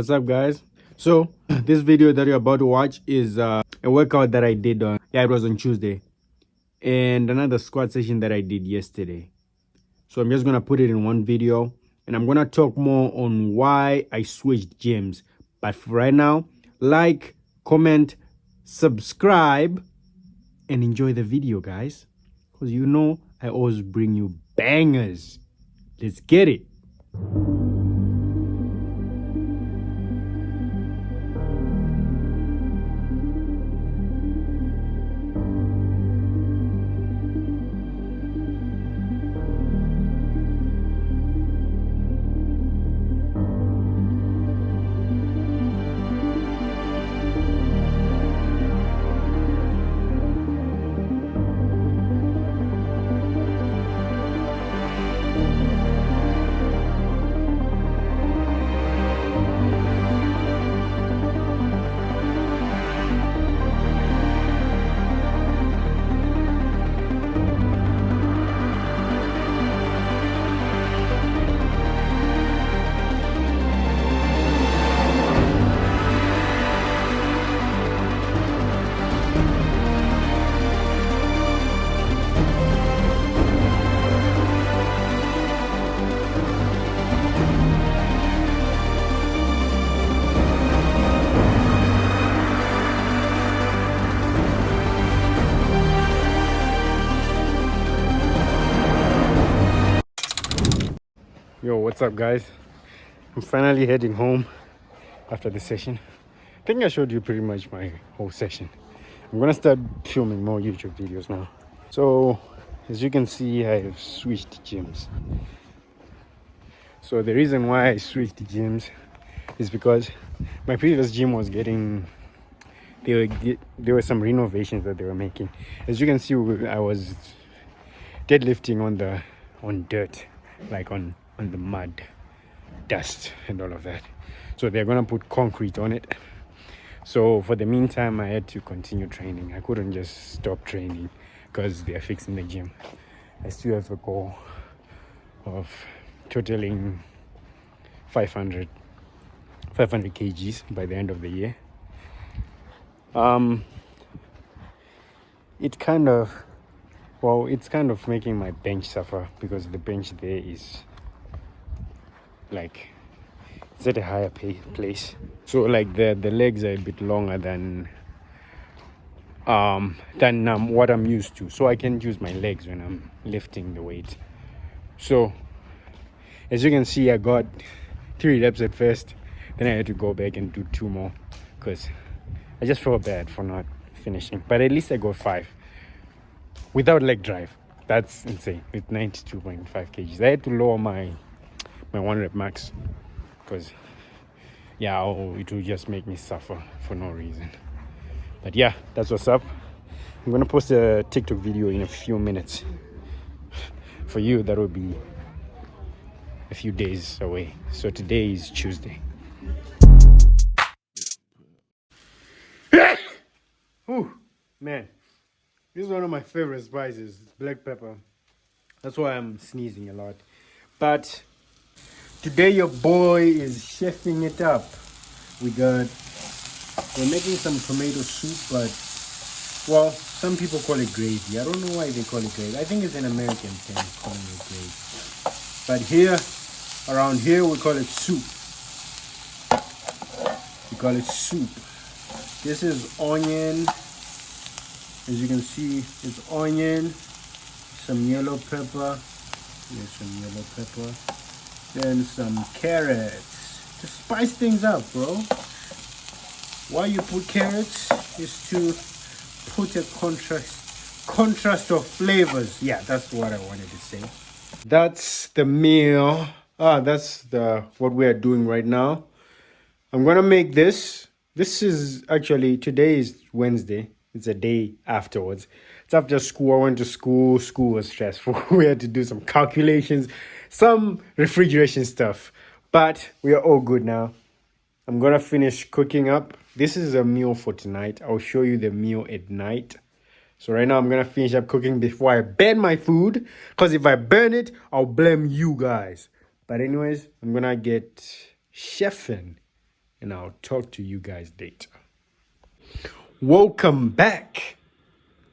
What's up, guys? So this video that you're about to watch is a workout that I did on, it was on Tuesday, and another squat session that I did yesterday. So I'm just gonna put it in one video, and I'm gonna talk more on why I switched gyms. But for right now, like, comment, subscribe, and enjoy the video, guys, because I always bring you bangers. Let's get it. Yo, what's up, guys? I'm finally heading home after the session. I think I showed you pretty much my whole session. I'm gonna start filming more YouTube videos now. So as you can see, I've switched gyms. So the reason why I switched gyms is because my previous gym was getting, there were some renovations that they were making. As you can see, I was deadlifting on dirt, like on the mud, dust and all of that. So they're gonna put concrete on it. So for the meantime, I had to continue training. I couldn't just stop training because they're fixing the gym. I still have a goal of totaling 500 kgs by the end of the year. It's kind of making my bench suffer because the bench there is like, it's at a higher place. So like the legs are a bit longer than what I'm used to. So I can use my legs when I'm lifting the weight. So as you can see, I got 3 reps at first. Then I had to go back and do 2 more because I just felt bad for not finishing. But at least I got 5 without leg drive. That's insane with 92.5 kgs. I had to lower my 1 rep max because it will just make me suffer for no reason. But yeah, that's what's up. I'm gonna post a TikTok video in a few minutes. For you, that will be a few days away. So today is Tuesday. Whew, man, this is one of my favorite spices, black pepper. That's why I'm sneezing a lot. But today your boy is chefing it up. We're making some tomato soup, but well, some people call it gravy. I don't know why they call it gravy. I think it's an American thing calling it gravy. But around here we call it soup. We call it soup. This is onion. As you can see, it's onion, some yellow pepper. There's some yellow pepper. Then some carrots to spice things up, bro. Why you put carrots is to put a contrast of flavors. Yeah, that's what I wanted to say. That's the meal. That's what we are doing right now. I'm gonna make this. This is actually, today is Wednesday. It's a day afterwards. It's after school. I went to school. School was stressful. We had to do some calculations, some refrigeration stuff. But we are all good now. I'm gonna finish cooking up. This is a meal for tonight. I'll show you the meal at night. So right now I'm gonna finish up cooking before I burn my food. Because if I burn it, I'll blame you guys. But anyways, I'm gonna get chefing and I'll talk to you guys later. Welcome back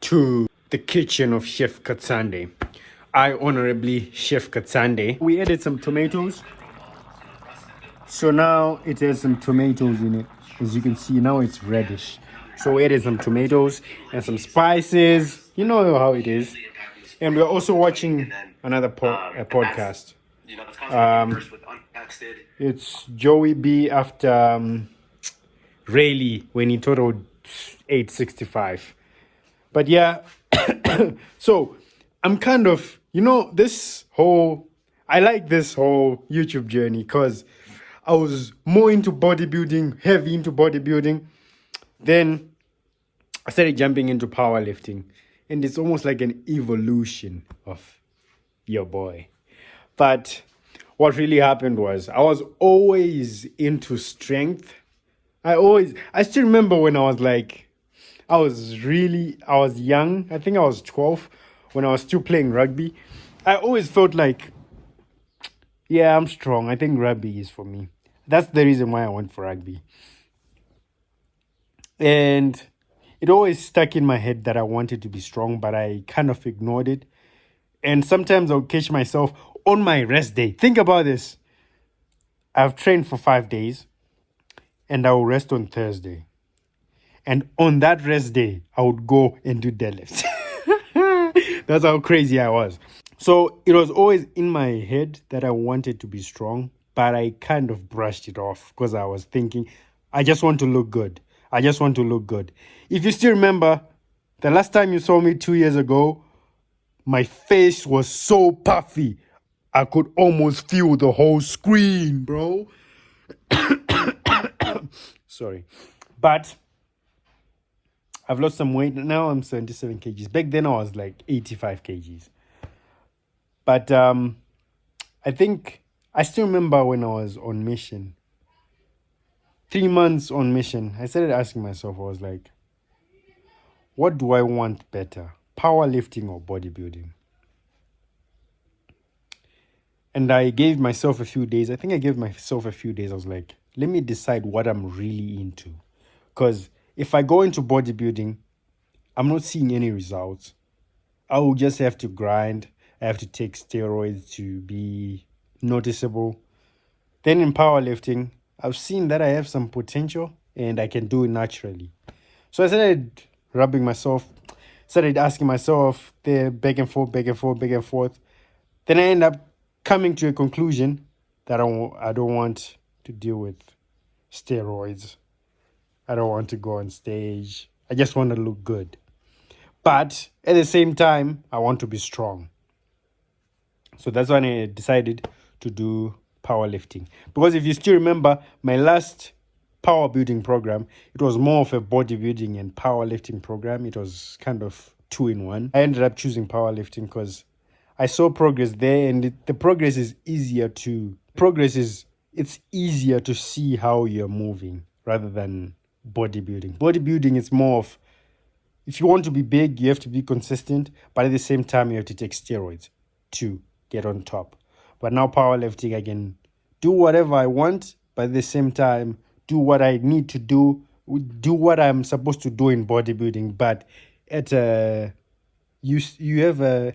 to the kitchen of Chef Katsande. I, Honorably Chef Katsande. We added some tomatoes. So now it has some tomatoes in it. As you can see, now it's reddish. So we added some tomatoes and some spices. You know how it is. And we're also watching another podcast. It's Joey B after Rayleigh when he totaled 865. But yeah, so I'm kind of, I like this whole YouTube journey because I was more into bodybuilding, heavy into bodybuilding. Then I started jumping into powerlifting. And it's almost like an evolution of your boy. But what really happened was I was always into strength. I still remember when I was young. I think I was 12 when I was still playing rugby. I always felt like, yeah, I'm strong. I think rugby is for me. That's the reason why I went for rugby. And it always stuck in my head that I wanted to be strong, but I kind of ignored it. And sometimes I'll catch myself on my rest day. Think about this. I've trained for 5 days and I will rest on Thursday. And on that rest day, I would go and do deadlifts. That's how crazy I was. So it was always in my head that I wanted to be strong, but I kind of brushed it off because I was thinking, I just want to look good. I just want to look good. If you still remember, the last time you saw me 2 years ago, my face was so puffy. I could almost feel the whole screen, bro. Sorry. But I've lost some weight. Now I'm 77 kgs. Back then I was like 85 kgs. But I think I still remember when I was on mission. 3 months on mission, I started asking myself, I was like, what do I want better? Powerlifting or bodybuilding? And I gave myself a few days. I think I gave myself a few days. I was like, let me decide what I'm really into. Because if I go into bodybuilding, I'm not seeing any results. I will just have to grind. I have to take steroids to be noticeable. Then in powerlifting, I've seen that I have some potential and I can do it naturally. So I started rubbing myself, started asking myself there back and forth. Then I end up coming to a conclusion that I don't want to deal with steroids. I don't want to go on stage. I just want to look good. But at the same time, I want to be strong. So that's when I decided to do powerlifting. Because if you still remember, my last power building program, it was more of a bodybuilding and powerlifting program. It was kind of 2-in-1. I ended up choosing powerlifting because I saw progress there, and the progress is easier to... It's easier to see how you're moving rather than bodybuilding. Bodybuilding is more of, if you want to be big, you have to be consistent, but at the same time, you have to take steroids to get on top. But now powerlifting, I can do whatever I want, but at the same time, do what I need to do what I'm supposed to do in bodybuilding. But at you have a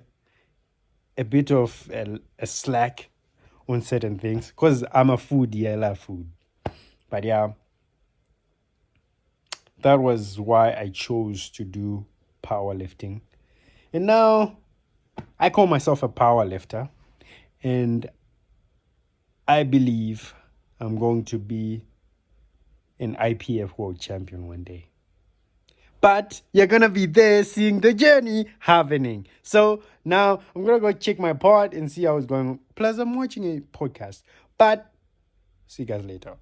bit of a slack on certain things because I'm a foodie. I love food. But yeah, that was why I chose to do powerlifting. And now I call myself a powerlifter. And I believe I'm going to be an IPF world champion one day. But you're going to be there seeing the journey happening. So now I'm going to go check my part and see how it's going. Plus, I'm watching a podcast. But see you guys later.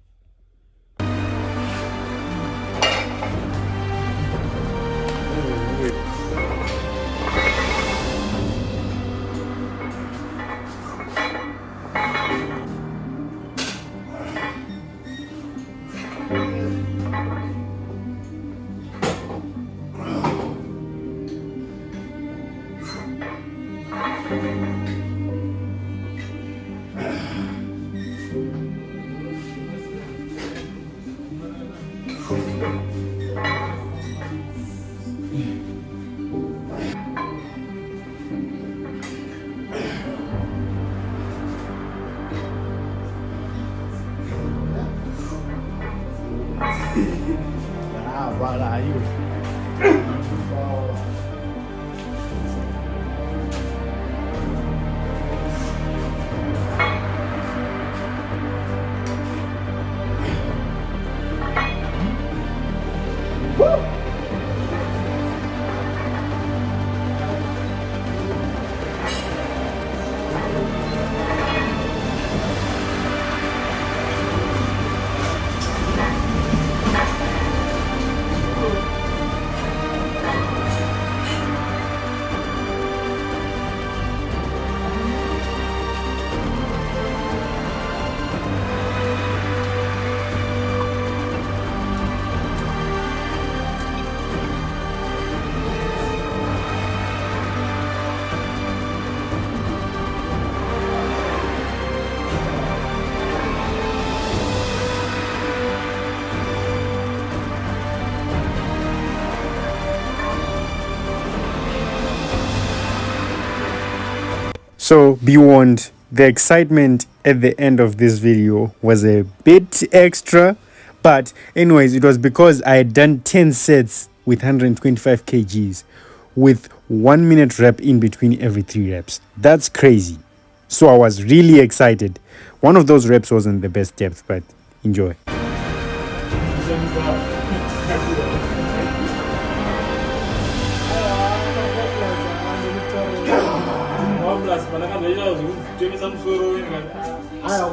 Voilà, you. So be warned, the excitement at the end of this video was a bit extra, but anyways, it was because I had done 10 sets with 125 kgs with 1 minute rep in between every 3 reps. That's crazy. So I was really excited. One of those reps wasn't the best depth, but enjoy. Aya,